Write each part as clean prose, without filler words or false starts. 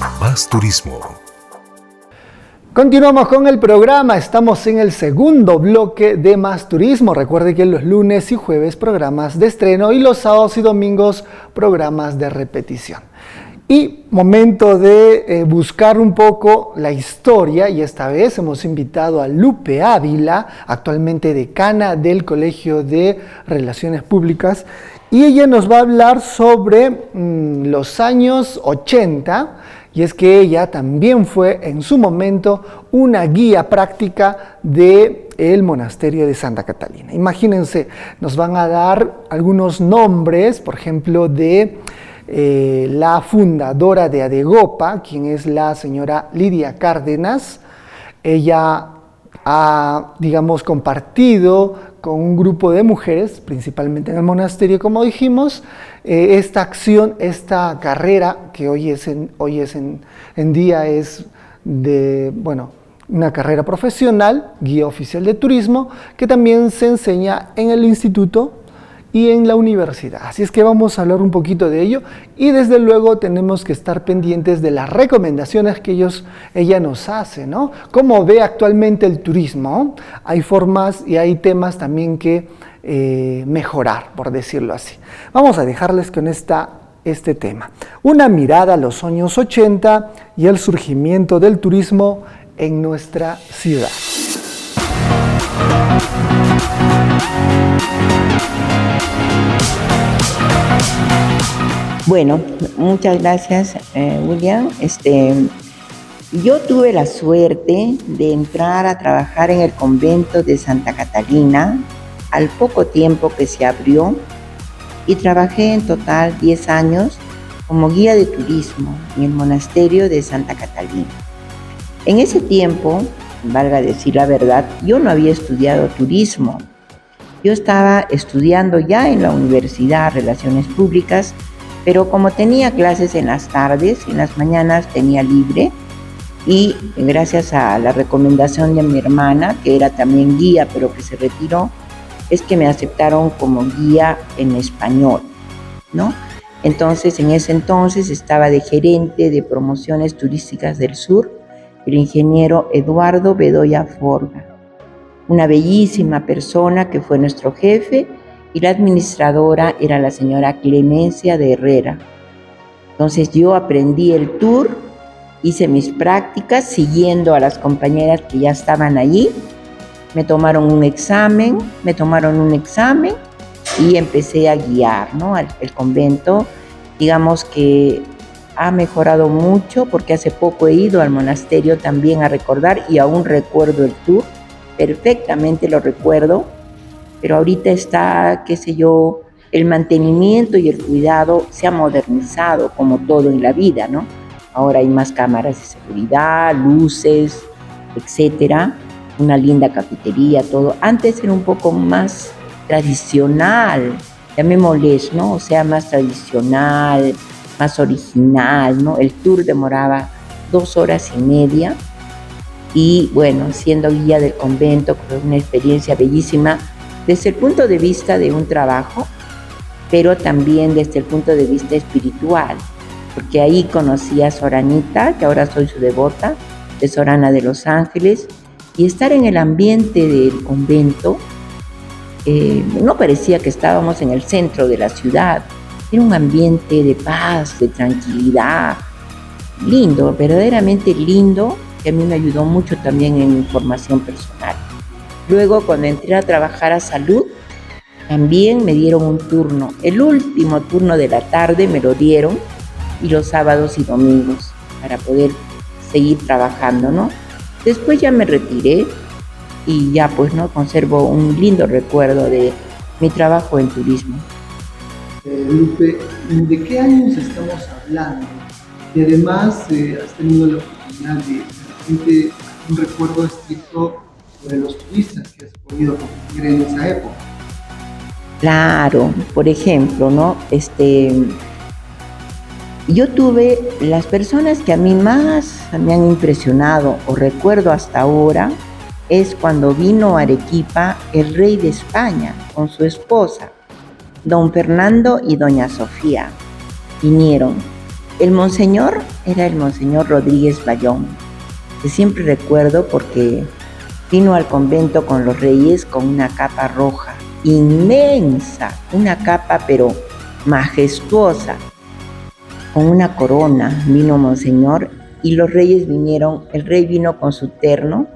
Más Turismo. Continuamos con el programa, estamos en el segundo bloque de Más Turismo. Recuerde que los lunes y jueves programas de estreno y los sábados y domingos programas de repetición. Y momento de buscar un poco la historia, y esta vez hemos invitado a Lupe Ávila, actualmente decana del Colegio de Relaciones Públicas, y ella nos va a hablar sobre los años 80, y es que ella también fue en su momento una guía práctica del monasterio de Santa Catalina. Imagínense, nos van a dar algunos nombres, por ejemplo, de la fundadora de Adegopa, quien es la señora Lidia Cárdenas. Ella ha, compartido con un grupo de mujeres, principalmente en el monasterio, como dijimos, esta acción, esta carrera, que hoy en día es una carrera profesional, guía oficial de turismo, que también se enseña en el instituto y en la universidad. Así es que vamos a hablar un poquito de ello, y desde luego tenemos que estar pendientes de las recomendaciones que ella nos hace, ¿no? ¿Cómo ve actualmente el turismo? Hay formas y hay temas también que mejorar, por decirlo así. Vamos a dejarles con este tema. Una mirada a los años 80 y el surgimiento del turismo en nuestra ciudad. Bueno, muchas gracias, William. Yo tuve la suerte de entrar a trabajar en el convento de Santa Catalina al poco tiempo que se abrió, y trabajé en total 10 años como guía de turismo en el monasterio de Santa Catalina. En ese tiempo, valga decir la verdad, yo no había estudiado turismo. Yo estaba estudiando ya en la universidad Relaciones Públicas, pero como tenía clases en las tardes, en las mañanas tenía libre, y gracias a la recomendación de mi hermana, que era también guía pero que se retiró, es que me aceptaron como guía en español, ¿no? Entonces, en ese entonces estaba de gerente de promociones turísticas del sur el ingeniero Eduardo Bedoya Forga, una bellísima persona que fue nuestro jefe, y la administradora era la señora Clemencia de Herrera. Entonces yo aprendí el tour, hice mis prácticas siguiendo a las compañeras que ya estaban allí. Me tomaron un examen y empecé a guiar, ¿no? El convento, digamos que ha mejorado mucho, porque hace poco he ido al monasterio también a recordar, y aún recuerdo el tour, perfectamente lo recuerdo, pero ahorita está, el mantenimiento y el cuidado se ha modernizado como todo en la vida, ¿no? Ahora hay más cámaras de seguridad, luces, etcétera, una linda cafetería, todo. Antes era un poco más tradicional, llamémosles, ¿no? O sea, más tradicional, más original, ¿no? El tour demoraba 2 horas y media, y bueno, siendo guía del convento, fue una experiencia bellísima desde el punto de vista de un trabajo, pero también desde el punto de vista espiritual, porque ahí conocí a Sor Anita, que ahora soy su devota, de Sor Ana de los Ángeles, y estar en el ambiente del convento, no parecía que estábamos en el centro de la ciudad. Era un ambiente de paz, de tranquilidad, lindo, verdaderamente lindo, que a mí me ayudó mucho también en mi formación personal. Luego, cuando entré a trabajar a salud, también me dieron un turno. El último turno de la tarde me lo dieron, y los sábados y domingos, para poder seguir trabajando, ¿no? Después ya me retiré, y ya pues, ¿no? Conservo un lindo recuerdo de mi trabajo en turismo. Lupe, ¿de qué años estamos hablando? Y además, has tenido la oportunidad de un recuerdo estricto sobre los turistas que has podido compartir en esa época. Claro, por ejemplo, ¿no? Yo tuve las personas que a mí más me han impresionado, o recuerdo hasta ahora, es cuando vino a Arequipa el rey de España con su esposa, don Fernando y doña Sofía. Vinieron. El monseñor era el Monseñor Rodríguez Bayón, que siempre recuerdo porque vino al convento con los reyes con una capa roja, inmensa, una capa pero majestuosa, con una corona. Vino Monseñor y los reyes vinieron, el rey vino con su terno,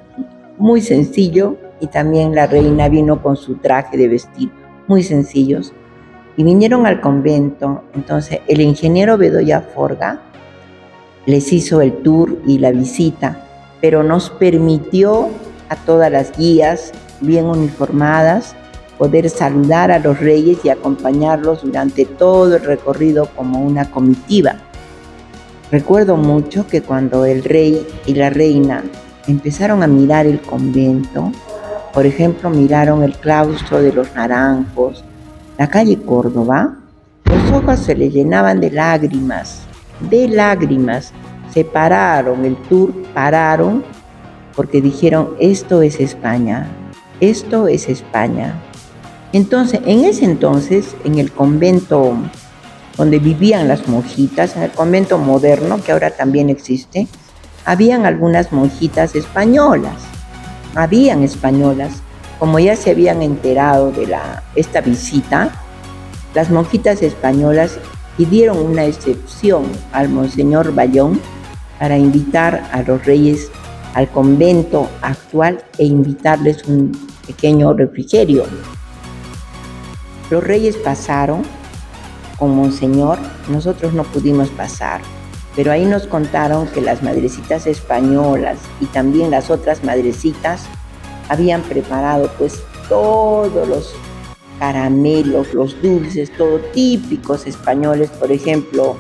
muy sencillo, y también la reina vino con su traje de vestir, muy sencillos, y vinieron al convento. Entonces el ingeniero Bedoya Forga les hizo el tour y la visita, pero nos permitió a todas las guías bien uniformadas poder saludar a los reyes y acompañarlos durante todo el recorrido como una comitiva. Recuerdo mucho que cuando el rey y la reina empezaron a mirar el convento, por ejemplo, miraron el claustro de los Naranjos, la calle Córdoba, los ojos se les llenaban de lágrimas, se pararon, el tour pararon, porque dijeron, esto es España, esto es España. Entonces, en el convento donde vivían las monjitas, en el convento moderno, que ahora también existe, habían algunas monjitas españolas, como ya se habían enterado de esta visita, las monjitas españolas pidieron una excepción al Monseñor Bayón para invitar a los reyes al convento actual e invitarles un pequeño refrigerio. Los reyes pasaron con Monseñor, nosotros no pudimos pasar, pero ahí nos contaron que las madrecitas españolas y también las otras madrecitas habían preparado pues todos los caramelos, los dulces, todo típicos españoles, por ejemplo,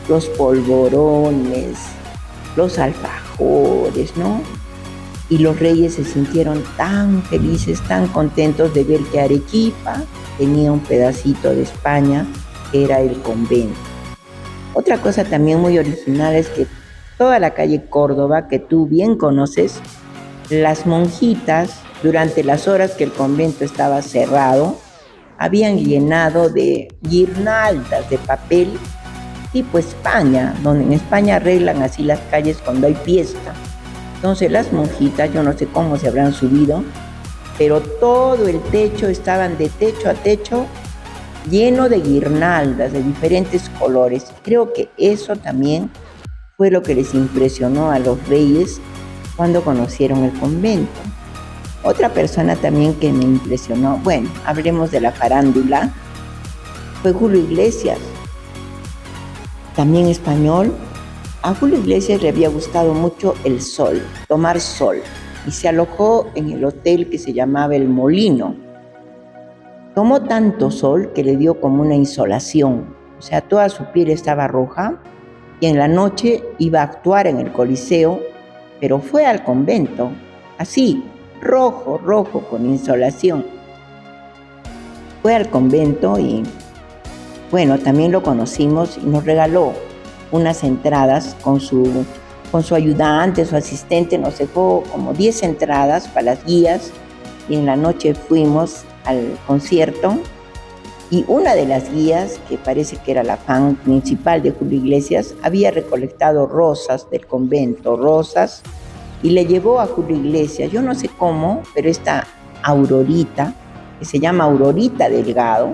los polvorones, los alfajores, ¿no? Y los reyes se sintieron tan felices, tan contentos de ver que Arequipa tenía un pedacito de España, que era el convento. Otra cosa también muy original es que toda la calle Córdoba, que tú bien conoces, las monjitas, durante las horas que el convento estaba cerrado, habían llenado de guirnaldas de papel tipo España, donde en España arreglan así las calles cuando hay fiesta. Entonces las monjitas, yo no sé cómo se habrán subido, pero todo el techo, estaban de techo a techo, lleno de guirnaldas de diferentes colores. Creo que eso también fue lo que les impresionó a los reyes cuando conocieron el convento. Otra persona también que me impresionó, bueno, hablemos de la farándula, fue Julio Iglesias, también español. A Julio Iglesias le había gustado mucho el sol, tomar sol, y se alojó en el hotel que se llamaba El Molino. Tomó tanto sol que le dio como una insolación, o sea, toda su piel estaba roja, y en la noche iba a actuar en el Coliseo, pero fue al convento, así, rojo, con insolación. Fue al convento y, bueno, también lo conocimos y nos regaló unas entradas con su ayudante, su asistente, nos dejó como 10 entradas para las guías y en la noche fuimos al concierto y una de las guías, que parece que era la fan principal de Julio Iglesias, había recolectado rosas del convento, rosas, y le llevó a Julio Iglesias, yo no sé cómo, pero esta Aurorita, que se llama Aurorita Delgado,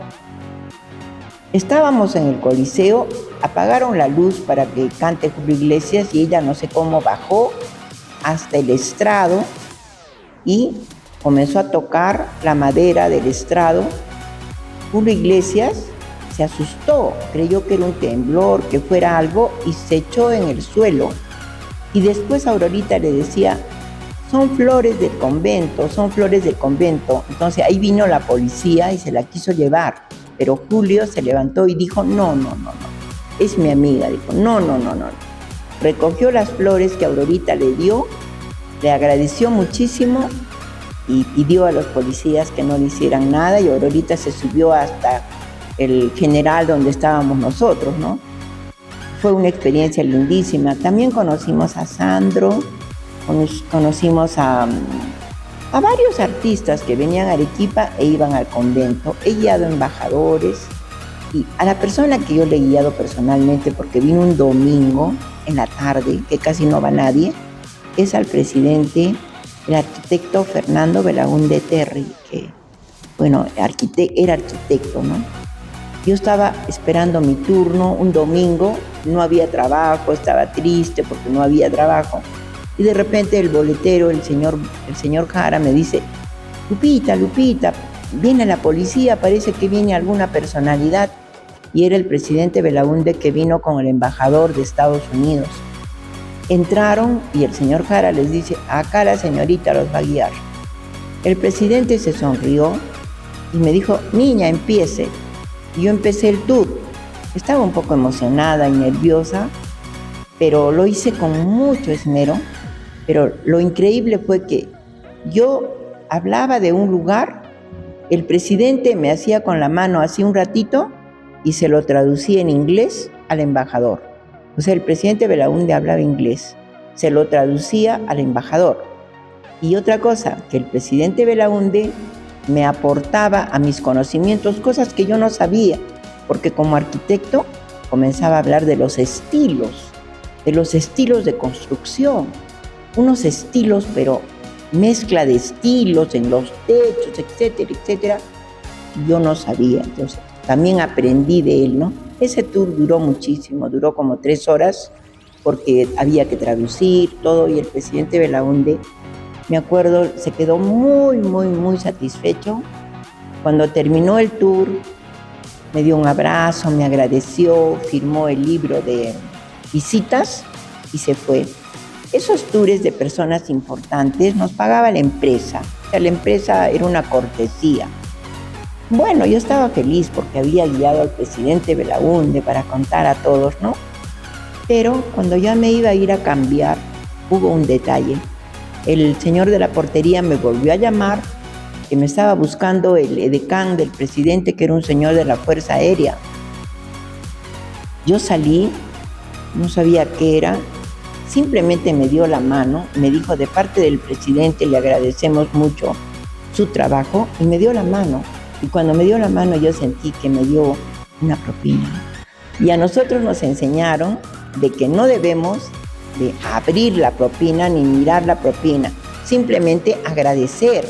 estábamos en el Coliseo, apagaron la luz para que cante Julio Iglesias y ella no sé cómo bajó hasta el estrado y comenzó a tocar la madera del estrado. Julio Iglesias se asustó, creyó que era un temblor, que fuera algo y se echó en el suelo. Y después Aurorita le decía, son flores del convento, son flores del convento. Entonces ahí vino la policía y se la quiso llevar. Pero Julio se levantó y dijo, no, es mi amiga. Dijo, no. Recogió las flores que Aurorita le dio, le agradeció muchísimo y pidió a los policías que no le hicieran nada y Aurorita se subió hasta el general donde estábamos nosotros, ¿no? Fue una experiencia lindísima. También conocimos a Sandro, conocimos a varios artistas que venían a Arequipa e iban al convento. He guiado embajadores y a la persona que yo le he guiado personalmente, porque vino un domingo, en la tarde, que casi no va nadie, es al presidente, el arquitecto Fernando Belaúnde Terry, que, bueno, era arquitecto, ¿no? Yo estaba esperando mi turno un domingo, no había trabajo, estaba triste porque no había trabajo. Y de repente el boletero, el señor Jara, me dice: Lupita, viene la policía, parece que viene alguna personalidad. Y era el presidente Belaúnde, que vino con el embajador de Estados Unidos. Entraron y el señor Jara les dice: acá la señorita los va a guiar. El presidente se sonrió y me dijo: niña, empiece. Y yo empecé el tour. Estaba un poco emocionada y nerviosa, pero lo hice con mucho esmero. Pero lo increíble fue que yo hablaba de un lugar, el presidente me hacía con la mano así un ratito y se lo traducía en inglés al embajador. O sea, el presidente Belaúnde hablaba inglés, se lo traducía al embajador. Y otra cosa, que el presidente Belaúnde me aportaba a mis conocimientos cosas que yo no sabía, porque como arquitecto comenzaba a hablar de los estilos de construcción, unos estilos, pero mezcla de estilos en los techos, etcétera, etcétera. Yo no sabía, entonces también aprendí de él, ¿no? Ese tour duró muchísimo, duró como 3 horas, porque había que traducir todo, y el presidente Belaúnde, me acuerdo, se quedó muy, muy, muy satisfecho. Cuando terminó el tour, me dio un abrazo, me agradeció, firmó el libro de visitas y se fue. Esos tours de personas importantes nos pagaba la empresa. O sea, la empresa era una cortesía. Bueno, yo estaba feliz porque había guiado al presidente Belaúnde para contar a todos, ¿no? Pero cuando ya me iba a ir a cambiar, hubo un detalle. El señor de la portería me volvió a llamar, que me estaba buscando el edecán del presidente, que era un señor de la Fuerza Aérea. Yo salí, no sabía qué era, simplemente me dio la mano, me dijo: de parte del presidente le agradecemos mucho su trabajo, y me dio la mano. Y cuando me dio la mano yo sentí que me dio una propina. Y a nosotros nos enseñaron de que no debemos de abrir la propina ni mirar la propina, simplemente agradecer.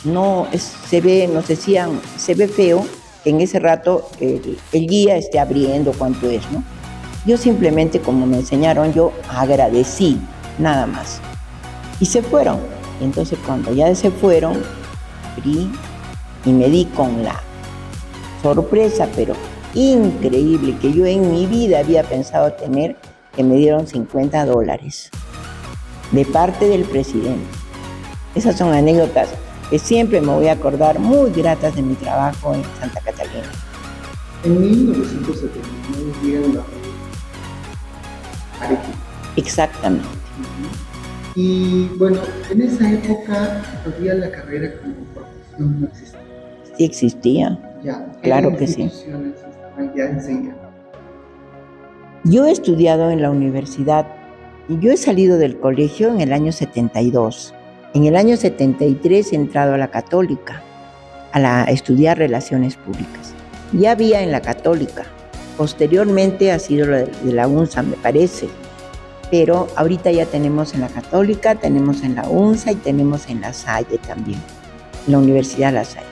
Se ve feo que en ese rato el guía esté abriendo cuánto es, ¿no? Yo simplemente, como me enseñaron, yo agradecí, nada más. Y se fueron. Entonces cuando ya se fueron, abrí y me di con la sorpresa, pero increíble, que yo en mi vida había pensado tener, que me dieron $50 de parte del presidente. Esas son anécdotas que siempre me voy a acordar, muy gratas de mi trabajo en Santa Catalina. En 1979 llegan los Arequipa. Exactamente. Y bueno, en esa época todavía la carrera como profesión no existía. Sí existía. Ya, claro que sí. Instituciones estaban ya enseñando. Yo he estudiado en la universidad y yo he salido del colegio en el año 72. En el año 73 he entrado a la Católica a estudiar Relaciones Públicas. Ya había en la Católica. Posteriormente ha sido de la UNSA, me parece. Pero ahorita ya tenemos en la Católica, tenemos en la UNSA y tenemos en La Salle también, en la Universidad La Salle.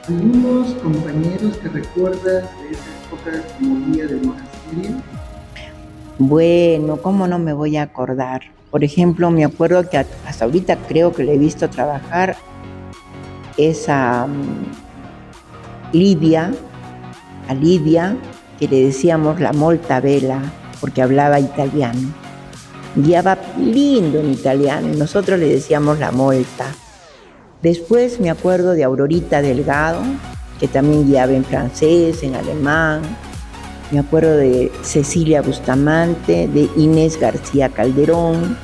¿Algunos compañeros que recuerdas de esa época como guía del monasterio? Bueno, ¿cómo no me voy a acordar? Por ejemplo, me acuerdo que hasta ahorita creo que le he visto trabajar esa Lidia, que le decíamos la molta vela, porque hablaba italiano. Guiaba lindo en italiano y nosotros le decíamos la molta. Después me acuerdo de Aurorita Delgado, que también guiaba en francés, en alemán. Me acuerdo de Cecilia Bustamante, de Inés García Calderón.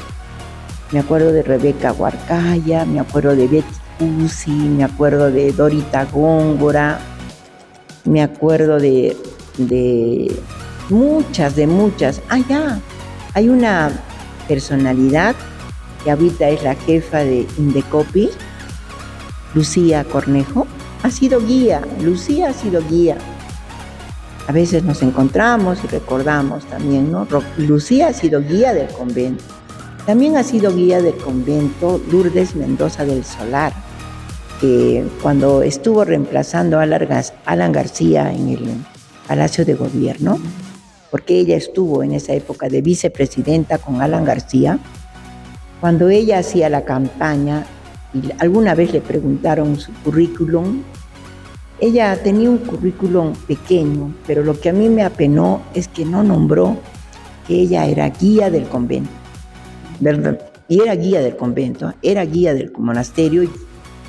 Me acuerdo de Rebeca Huarcaya, me acuerdo de Betty Cusi, me acuerdo de Dorita Góngora. Me acuerdo de muchas. Hay una personalidad que ahorita es la jefa de Indecopi, Lucía Cornejo. Lucía ha sido guía. A veces nos encontramos y recordamos también, ¿no? Lucía ha sido guía del convento. También ha sido guía del convento Lourdes Mendoza del Solar, que cuando estuvo reemplazando a Alan García en el Palacio de Gobierno, porque ella estuvo en esa época de vicepresidenta con Alan García, cuando ella hacía la campaña y alguna vez le preguntaron su currículum, ella tenía un currículum pequeño, pero lo que a mí me apenó es que no nombró que ella era guía del convento. Y era guía del convento, era guía del monasterio, y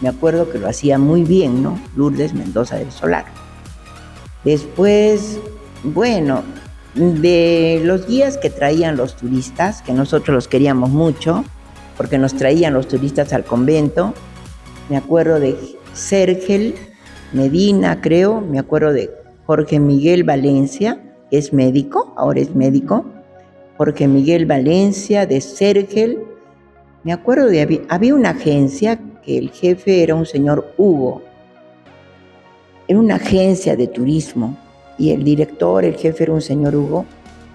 me acuerdo que lo hacía muy bien, ¿no? Lourdes Mendoza del Solar. Después, bueno, de los guías que traían los turistas, que nosotros los queríamos mucho, porque nos traían los turistas al convento, me acuerdo de Sergel Medina, creo, me acuerdo de Jorge Miguel Valencia, que es médico, ahora es médico, Jorge Miguel Valencia, de Sergel, me acuerdo de, había una agencia que el jefe era un señor Hugo, era una agencia de turismo, y el director, el jefe era un señor Hugo,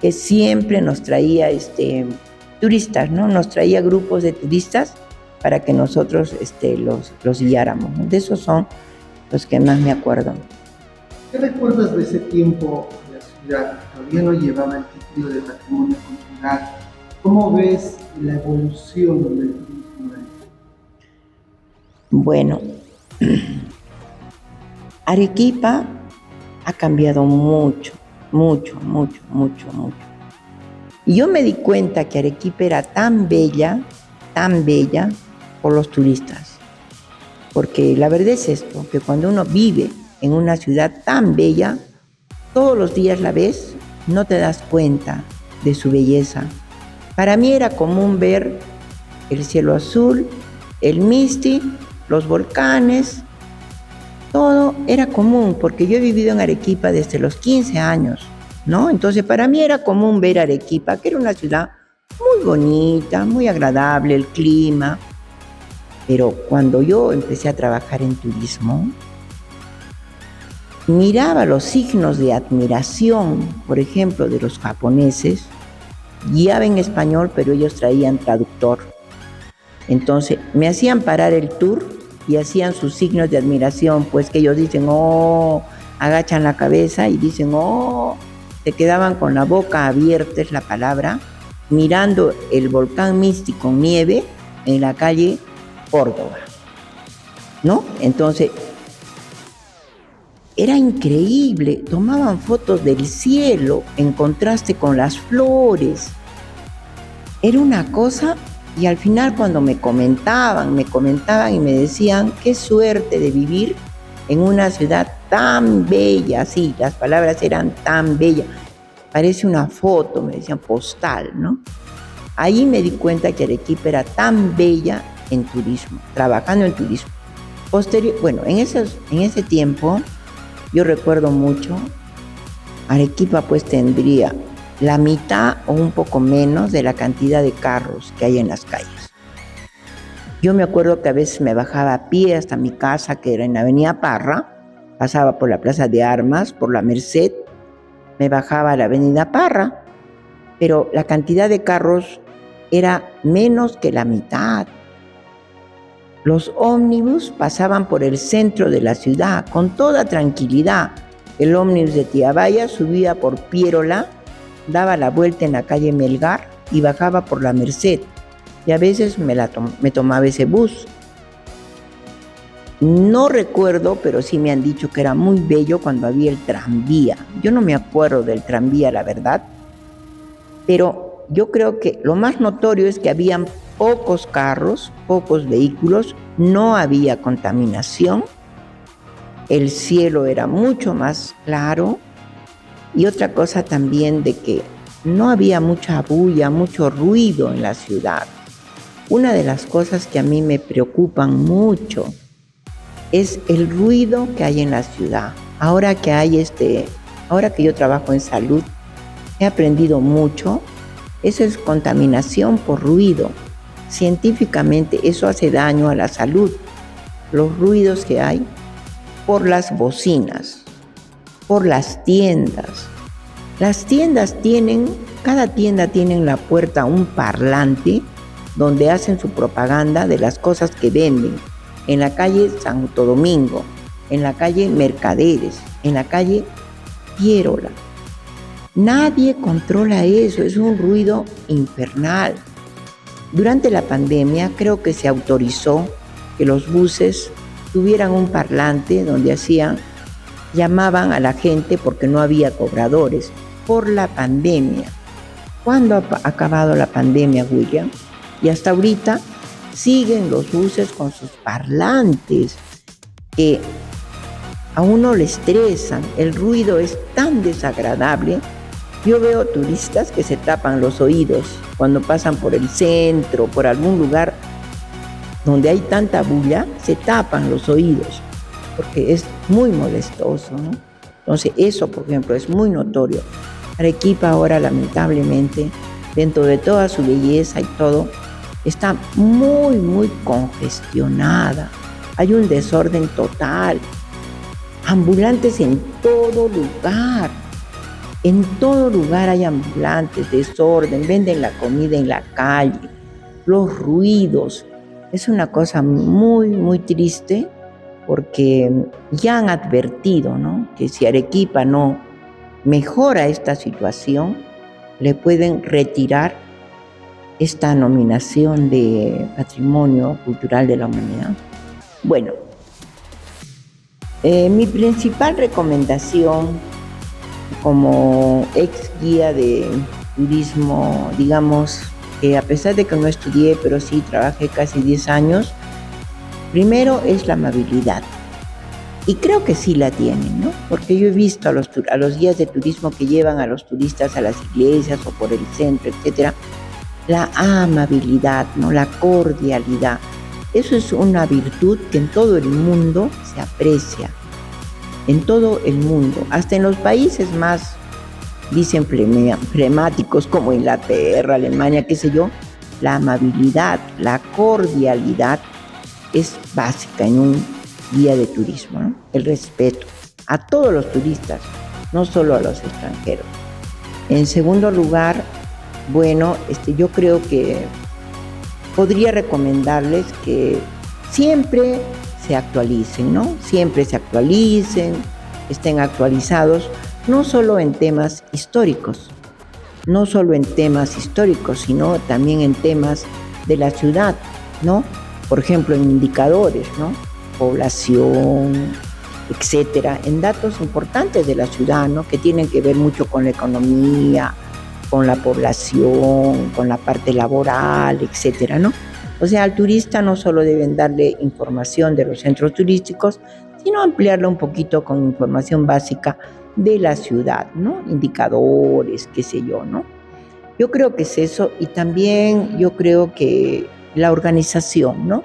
que siempre nos traía turistas, ¿no? Nos traía grupos de turistas para que nosotros los guiáramos, ¿no? De esos son los que más me acuerdo. ¿Qué recuerdas de ese tiempo en la ciudad? Todavía no llevaba el título de patrimonio cultural. ¿Cómo ves la evolución del turismo ahí? Bueno, Arequipa ha cambiado mucho. Y yo me di cuenta que Arequipa era tan bella por los turistas. Porque la verdad es esto, que cuando uno vive en una ciudad tan bella, todos los días la ves, no te das cuenta de su belleza. Para mí era común ver el cielo azul, el Misti, los volcanes, todo era común, porque yo he vivido en Arequipa desde los 15 años, ¿no? Entonces para mí era común ver Arequipa, que era una ciudad muy bonita, muy agradable, el clima. Pero cuando yo empecé a trabajar en turismo, miraba los signos de admiración, por ejemplo, de los japoneses, guiaba en español, pero ellos traían traductor. Entonces me hacían parar el tour y hacían sus signos de admiración, pues que ellos dicen, oh, agachan la cabeza y dicen, oh, se quedaban con la boca abierta, es la palabra, mirando el volcán Misti con nieve en la calle Córdoba, ¿no? Entonces, era increíble, tomaban fotos del cielo en contraste con las flores. Era una cosa, y al final cuando me comentaban y me decían, qué suerte de vivir en una ciudad tan bella, sí, las palabras eran tan bellas, parece una foto, me decían, postal, ¿no? Ahí me di cuenta que Arequipa era tan bella en turismo, trabajando en turismo. Bueno, en ese tiempo, yo recuerdo mucho, Arequipa pues tendría la mitad o un poco menos de la cantidad de carros que hay en las calles. Yo me acuerdo que a veces me bajaba a pie hasta mi casa, que era en Avenida Parra, pasaba por la Plaza de Armas, por la Merced, me bajaba a la Avenida Parra, pero la cantidad de carros era menos que la mitad. Los ómnibus pasaban por el centro de la ciudad con toda tranquilidad. El ómnibus de Tiabaya subía por Piérola, daba la vuelta en la calle Melgar y bajaba por la Merced. Y a veces me tomaba ese bus. No recuerdo, pero sí me han dicho que era muy bello cuando había el tranvía. Yo no me acuerdo del tranvía, la verdad, pero yo creo que lo más notorio es que habían pocos carros, pocos vehículos, no había contaminación, el cielo era mucho más claro, y otra cosa también de que no había mucha bulla, mucho ruido en la ciudad. Una de las cosas que a mí me preocupan mucho es el ruido que hay en la ciudad. Ahora que yo trabajo en salud, he aprendido mucho. Eso es contaminación por ruido. Científicamente eso hace daño a la salud. Los ruidos que hay por las bocinas. por las tiendas. Las tiendas cada tienda tiene en la puerta un parlante donde hacen su propaganda de las cosas que venden. En la calle Santo Domingo, en la calle Mercaderes, en la calle Piérola. Nadie controla eso, es un ruido infernal. Durante la pandemia creo que se autorizó que los buses tuvieran un parlante donde llamaban a la gente porque no había cobradores por la pandemia. ¿Cuándo ha acabado la pandemia, William? Y hasta ahorita siguen los buses con sus parlantes que a uno le estresan, el ruido es tan desagradable. Yo veo turistas que se tapan los oídos cuando pasan por el centro, por algún lugar donde hay tanta bulla, se tapan los oídos porque es muy molestoso, ¿no? Entonces eso, por ejemplo, es muy notorio. Arequipa ahora, lamentablemente, dentro de toda su belleza y todo, está muy, muy congestionada. Hay un desorden total. Ambulantes en todo lugar. En todo lugar hay ambulantes, desorden, venden la comida en la calle, los ruidos. Es una cosa muy, muy triste porque ya han advertido, ¿no?, que si Arequipa no mejora esta situación, le pueden retirar esta nominación de Patrimonio Cultural de la Humanidad. Bueno, mi principal recomendación como ex guía de turismo, digamos que a pesar de que no estudié, pero sí trabajé casi 10 años, primero es la amabilidad. Y creo que sí la tienen, ¿no? Porque yo he visto a los guías de turismo que llevan a los turistas a las iglesias o por el centro, etcétera, la amabilidad, ¿no?, la cordialidad. Eso es una virtud que en todo el mundo se aprecia. En todo el mundo, hasta en los países más, dicen, flemáticos como Inglaterra, Alemania, qué sé yo, la amabilidad, la cordialidad es básica en un guía de turismo, ¿no? El respeto a todos los turistas, no solo a los extranjeros. En segundo lugar, bueno, yo creo que podría recomendarles que siempre se actualicen, ¿no? Siempre se actualicen, estén actualizados, no solo en temas históricos, sino también en temas de la ciudad, ¿no? Por ejemplo, en indicadores, ¿no?, población, etcétera, en datos importantes de la ciudad, ¿no?, que tienen que ver mucho con la economía, con la población, con la parte laboral, etcétera, ¿no? O sea, al turista no solo deben darle información de los centros turísticos, sino ampliarla un poquito con información básica de la ciudad, ¿no? Indicadores, qué sé yo, ¿no? Yo creo que es eso, y también yo creo que la organización, ¿no?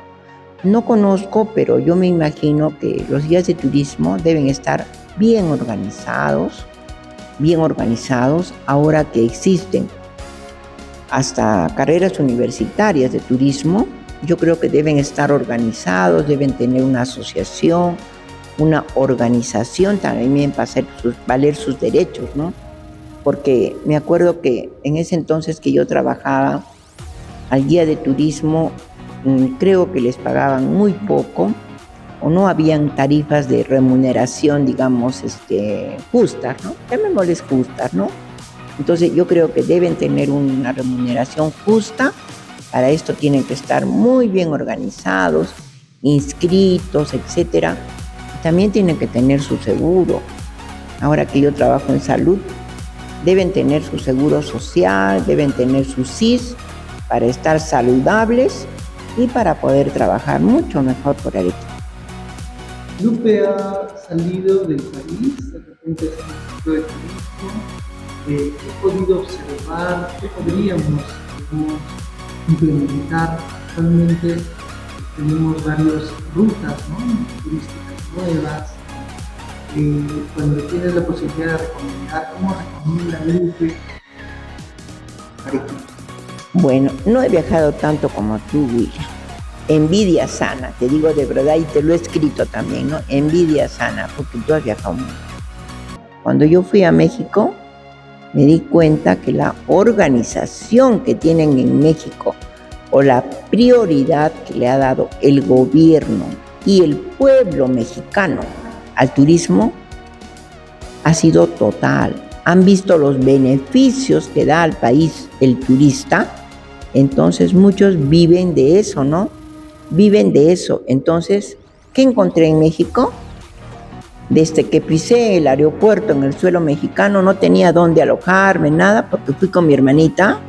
No conozco, pero yo me imagino que los guías de turismo deben estar bien organizados, ahora que existen hasta carreras universitarias de turismo. Yo creo que deben estar organizados, deben tener una asociación, una organización también para hacer valer sus derechos, ¿no? Porque me acuerdo que en ese entonces que yo trabajaba, al guía de turismo creo que les pagaban muy poco, o no habían tarifas de remuneración, digamos, justas, ¿no? Llamémosles justas, ¿no? Entonces yo creo que deben tener una remuneración justa. Para esto tienen que estar muy bien organizados, inscritos, etcétera. También tienen que tener su seguro. Ahora que yo trabajo en salud, deben tener su seguro social, deben tener su SIS para estar saludables y para poder trabajar mucho mejor por Arequipa. Lupe ha salido del país, de repente es un ciclo de turismo. ¿Qué he podido observar? ¿Qué podríamos implementar? Actualmente tenemos varias rutas, ¿no?, turísticas nuevas. Cuando tienes la posibilidad de recomendar, ¿cómo recomienda Lupe Arequipa? Bueno, no he viajado tanto como tú, William. Envidia sana, te digo de verdad, y te lo he escrito también, ¿no? Envidia sana, porque tú has viajado mucho. Cuando yo fui a México, me di cuenta que la organización que tienen en México o la prioridad que le ha dado el gobierno y el pueblo mexicano al turismo ha sido total. Han visto los beneficios que da al país el turista, entonces muchos viven de eso, ¿no? Viven de eso. Entonces, ¿qué encontré en México? Desde que pisé el aeropuerto en el suelo mexicano no tenía dónde alojarme, nada, porque fui con mi hermanita.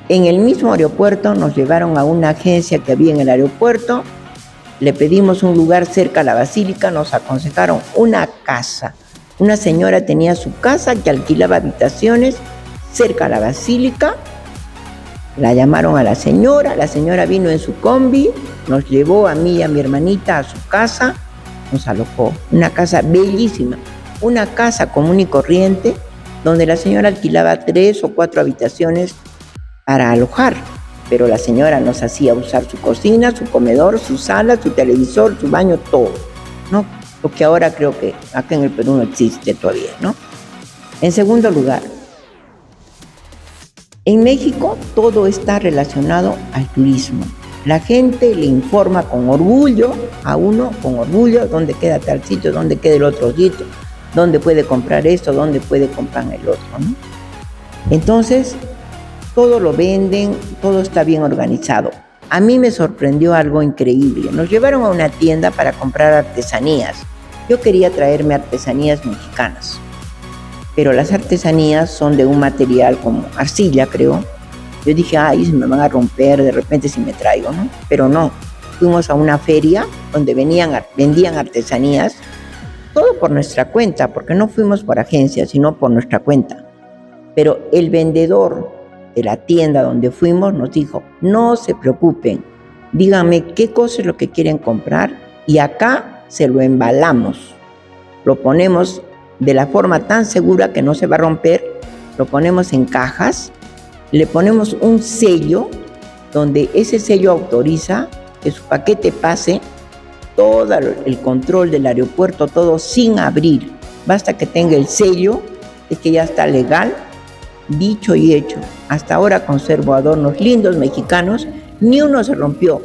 En el mismo aeropuerto nos llevaron a una agencia que había en el aeropuerto, le pedimos un lugar cerca a la basílica, nos aconsejaron una casa. Una señora tenía su casa que alquilaba habitaciones cerca a la basílica. La llamaron a la señora vino en su combi, nos llevó a mí y a mi hermanita a su casa, nos alojó. Una casa bellísima, una casa común y corriente, donde la señora alquilaba 3 o 4 habitaciones para alojar, pero la señora nos hacía usar su cocina, su comedor, su sala, su televisor, su baño, todo, ¿no? Lo que ahora creo que acá en el Perú no existe todavía, ¿no? En segundo lugar, en México todo está relacionado al turismo. La gente le informa con orgullo a uno, con orgullo, dónde queda tal sitio, dónde queda el otro sitio, dónde puede comprar esto, dónde puede comprar el otro, ¿no? Entonces, todo lo venden, todo está bien organizado. A mí me sorprendió algo increíble. Nos llevaron a una tienda para comprar artesanías. Yo quería traerme artesanías mexicanas, pero las artesanías son de un material como arcilla, creo. Yo dije, ay, se me van a romper de repente si me traigo, ¿no? Pero no, fuimos a una feria donde vendían artesanías, todo por nuestra cuenta, porque no fuimos por agencia, sino por nuestra cuenta. Pero el vendedor de la tienda donde fuimos nos dijo, no se preocupen, díganme qué cosa es lo que quieren comprar y acá se lo embalamos, lo ponemos de la forma tan segura que no se va a romper, lo ponemos en cajas, le ponemos un sello donde ese sello autoriza que su paquete pase todo el control del aeropuerto, todo sin abrir, basta que tenga el sello de que ya está legal. Dicho y hecho, hasta ahora conservo adornos lindos mexicanos, ni uno se rompió.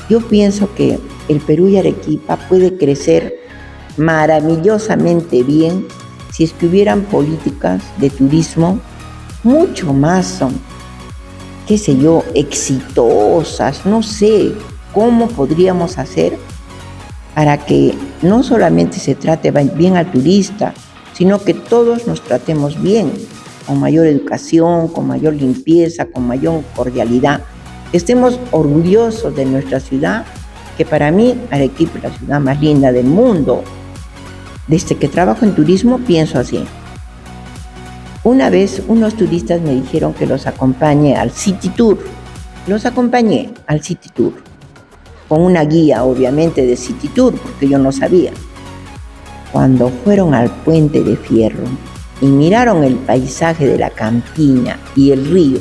Yo pienso que el Perú y Arequipa puede crecer maravillosamente bien si es que hubieran políticas de turismo mucho más, qué sé yo, exitosas. No sé cómo podríamos hacer para que no solamente se trate bien al turista, sino que todos nos tratemos bien, con mayor educación, con mayor limpieza, con mayor cordialidad. Estemos orgullosos de nuestra ciudad, que para mí Arequipa es la ciudad más linda del mundo. Desde que trabajo en turismo pienso así. Una vez unos turistas me dijeron que los acompañe al City Tour. Los acompañé al City Tour, con una guía obviamente de City Tour, porque yo no sabía. Cuando fueron al Puente de Fierro y miraron el paisaje de la campiña y el río,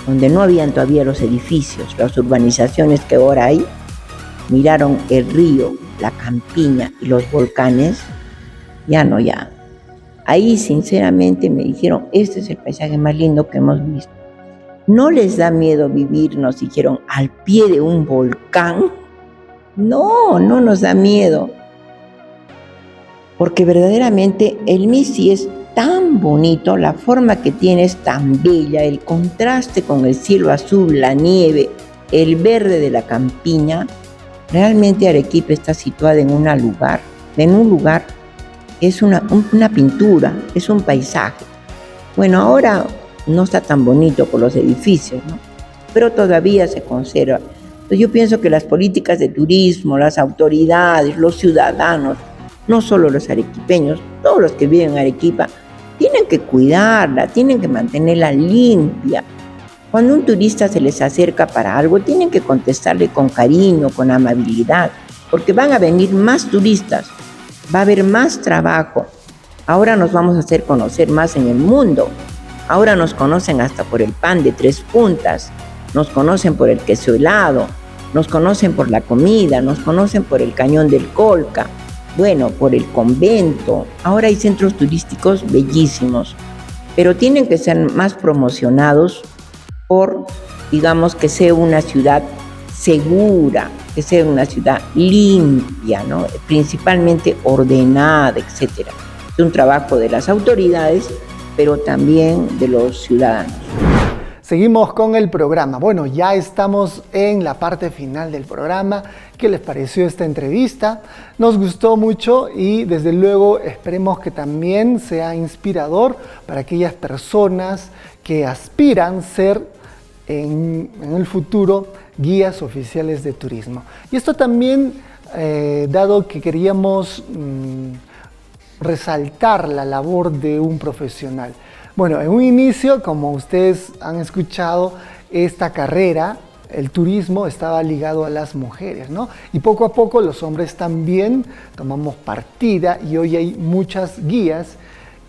donde no habían todavía los edificios, las urbanizaciones que ahora hay, miraron el río, la campiña y los volcanes, ya. Ahí sinceramente me dijeron, este es el paisaje más lindo que hemos visto. ¿No les da miedo vivir, nos dijeron, al pie de un volcán? No nos da miedo. Porque verdaderamente el Misi es tan bonito, la forma que tiene es tan bella, el contraste con el cielo azul, la nieve, el verde de la campiña. Realmente Arequipa está situada en un lugar, es una pintura, es un paisaje. Bueno, ahora no está tan bonito por los edificios, ¿no? Pero todavía se conserva. Entonces yo pienso que las políticas de turismo, las autoridades, los ciudadanos, no solo los arequipeños, todos los que viven en Arequipa, tienen que cuidarla, tienen que mantenerla limpia. Cuando un turista se les acerca para algo, tienen que contestarle con cariño, con amabilidad, porque van a venir más turistas, va a haber más trabajo. Ahora nos vamos a hacer conocer más en el mundo. Ahora nos conocen hasta por el pan de 3 puntas, nos conocen por el queso helado, nos conocen por la comida, nos conocen por el cañón del Colca. Bueno, por el convento. Ahora hay centros turísticos bellísimos, pero tienen que ser más promocionados por, digamos, que sea una ciudad segura, que sea una ciudad limpia, ¿no? Principalmente ordenada, etcétera. Es un trabajo de las autoridades, pero también de los ciudadanos. Seguimos con el programa. Bueno, ya estamos en la parte final del programa. ¿Qué les pareció esta entrevista? Nos gustó mucho y desde luego esperemos que también sea inspirador para aquellas personas que aspiran a ser en el futuro guías oficiales de turismo. Y esto también, dado que queríamos resaltar la labor de un profesional. Bueno, en un inicio, como ustedes han escuchado, esta carrera, el turismo, estaba ligado a las mujeres, ¿no? Y poco a poco los hombres también tomamos partida y hoy hay muchas guías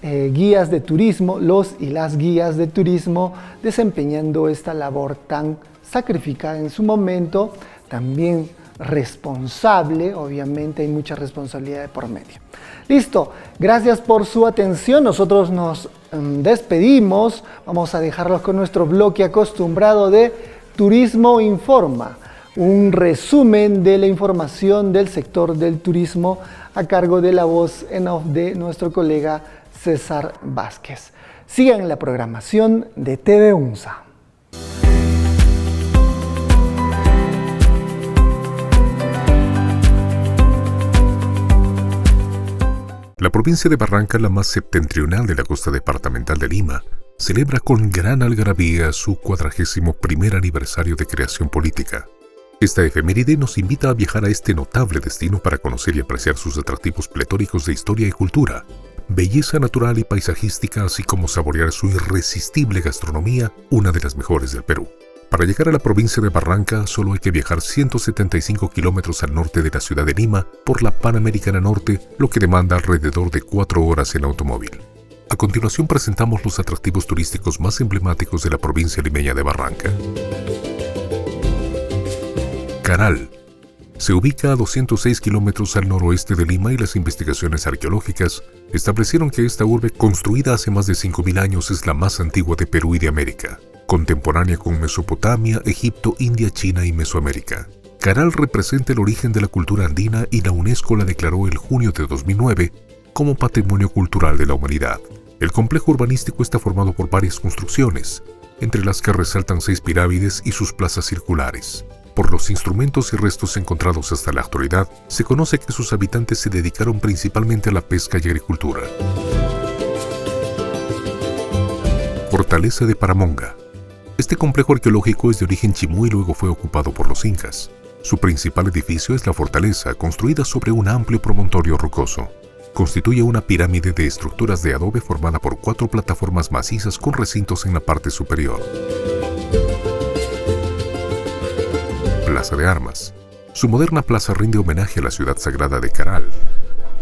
de turismo, los y las guías de turismo desempeñando esta labor tan sacrificada en su momento, también responsable, obviamente hay mucha responsabilidad de por medio. Listo, gracias por su atención, nosotros nos despedimos, vamos a dejarlos con nuestro bloque acostumbrado de Turismo Informa, un resumen de la información del sector del turismo a cargo de la voz en off de nuestro colega César Vázquez. Sigan la programación de TV UNSA. La provincia de Barranca, la más septentrional de la costa departamental de Lima, celebra con gran algarabía su 41º aniversario de creación política. Esta efeméride nos invita a viajar a este notable destino para conocer y apreciar sus atractivos pletóricos de historia y cultura, belleza natural y paisajística, así como saborear su irresistible gastronomía, una de las mejores del Perú. Para llegar a la provincia de Barranca solo hay que viajar 175 kilómetros al norte de la ciudad de Lima por la Panamericana Norte, lo que demanda alrededor de 4 horas en automóvil. A continuación presentamos los atractivos turísticos más emblemáticos de la provincia limeña de Barranca. Caral. Se ubica a 206 kilómetros al noroeste de Lima y las investigaciones arqueológicas establecieron que esta urbe, construida hace más de 5.000 años, es la más antigua de Perú y de América, contemporánea con Mesopotamia, Egipto, India, China y Mesoamérica. Caral representa el origen de la cultura andina y la UNESCO la declaró el junio de 2009 como Patrimonio Cultural de la Humanidad. El complejo urbanístico está formado por varias construcciones, entre las que resaltan 6 pirámides y sus plazas circulares. Por los instrumentos y restos encontrados hasta la actualidad, se conoce que sus habitantes se dedicaron principalmente a la pesca y agricultura. Fortaleza de Paramonga. Este complejo arqueológico es de origen chimú y luego fue ocupado por los incas. Su principal edificio es la fortaleza, construida sobre un amplio promontorio rocoso. Constituye una pirámide de estructuras de adobe formada por 4 plataformas macizas con recintos en la parte superior. Plaza de Armas. Su moderna plaza rinde homenaje a la ciudad sagrada de Caral.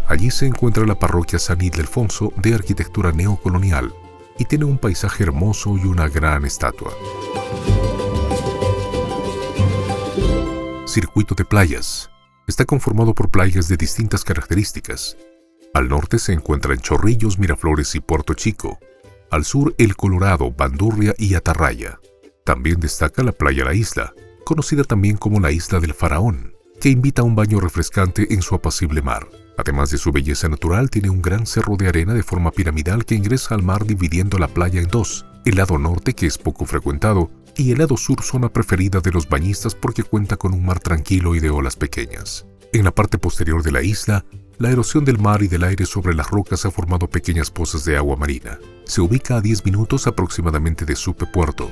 Allí se encuentra la parroquia San Ildefonso de arquitectura neocolonial y tiene un paisaje hermoso y una gran estatua. Circuito de playas. Está conformado por playas de distintas características. Al norte se encuentran Chorrillos, Miraflores y Puerto Chico. Al sur, El Colorado, Bandurria y Atarraya. También destaca la playa La Isla, conocida también como la Isla del Faraón, que invita a un baño refrescante en su apacible mar. Además de su belleza natural, tiene un gran cerro de arena de forma piramidal que ingresa al mar dividiendo la playa en 2, el lado norte, que es poco frecuentado, y el lado sur, zona preferida de los bañistas porque cuenta con un mar tranquilo y de olas pequeñas. En la parte posterior de la isla, la erosión del mar y del aire sobre las rocas ha formado pequeñas pozas de agua marina. Se ubica a 10 minutos aproximadamente de Supe Puerto.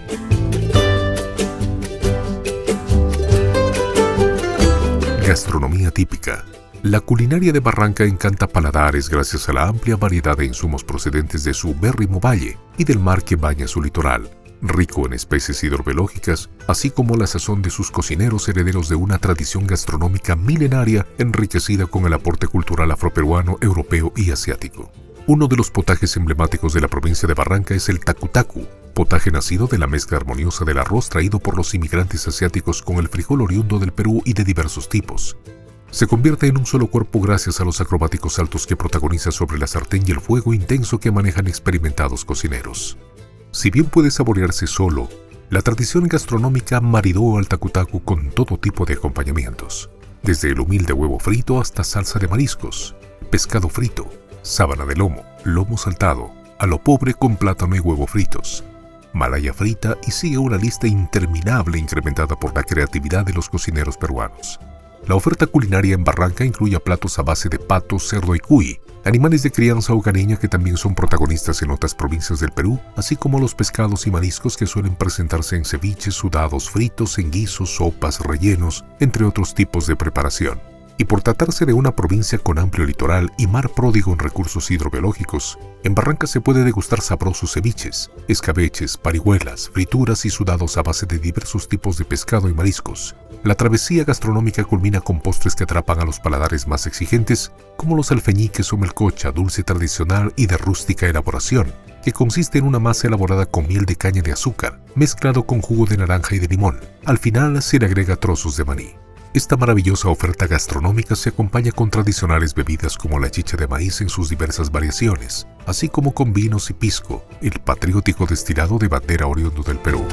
Gastronomía típica. La culinaria de Barranca encanta paladares gracias a la amplia variedad de insumos procedentes de su ubérrimo valle y del mar que baña su litoral, rico en especies hidrobiológicas, así como la sazón de sus cocineros herederos de una tradición gastronómica milenaria enriquecida con el aporte cultural afroperuano, europeo y asiático. Uno de los potajes emblemáticos de la provincia de Barranca es el tacu-tacu, potaje nacido de la mezcla armoniosa del arroz traído por los inmigrantes asiáticos con el frijol oriundo del Perú y de diversos tipos. Se convierte en un solo cuerpo gracias a los acrobáticos saltos que protagoniza sobre la sartén y el fuego intenso que manejan experimentados cocineros. Si bien puede saborearse solo, la tradición gastronómica maridó al tacu-tacu con todo tipo de acompañamientos, desde el humilde huevo frito hasta salsa de mariscos, pescado frito, sábana de lomo, lomo saltado, a lo pobre con plátano y huevo fritos, malaya frita y sigue una lista interminable incrementada por la creatividad de los cocineros peruanos. La oferta culinaria en Barranca incluye platos a base de pato, cerdo y cuy, animales de crianza hogareña que también son protagonistas en otras provincias del Perú, así como los pescados y mariscos que suelen presentarse en ceviches, sudados, fritos, en guisos, sopas, rellenos, entre otros tipos de preparación. Y por tratarse de una provincia con amplio litoral y mar pródigo en recursos hidrobiológicos, en Barranca se puede degustar sabrosos ceviches, escabeches, parihuelas, frituras y sudados a base de diversos tipos de pescado y mariscos. La travesía gastronómica culmina con postres que atrapan a los paladares más exigentes, como los alfeñiques o melcocha, dulce tradicional y de rústica elaboración, que consiste en una masa elaborada con miel de caña de azúcar, mezclado con jugo de naranja y de limón. Al final se le agrega trozos de maní. Esta maravillosa oferta gastronómica se acompaña con tradicionales bebidas como la chicha de maíz en sus diversas variaciones, así como con vinos y pisco, el patriótico destilado de bandera oriundo del Perú.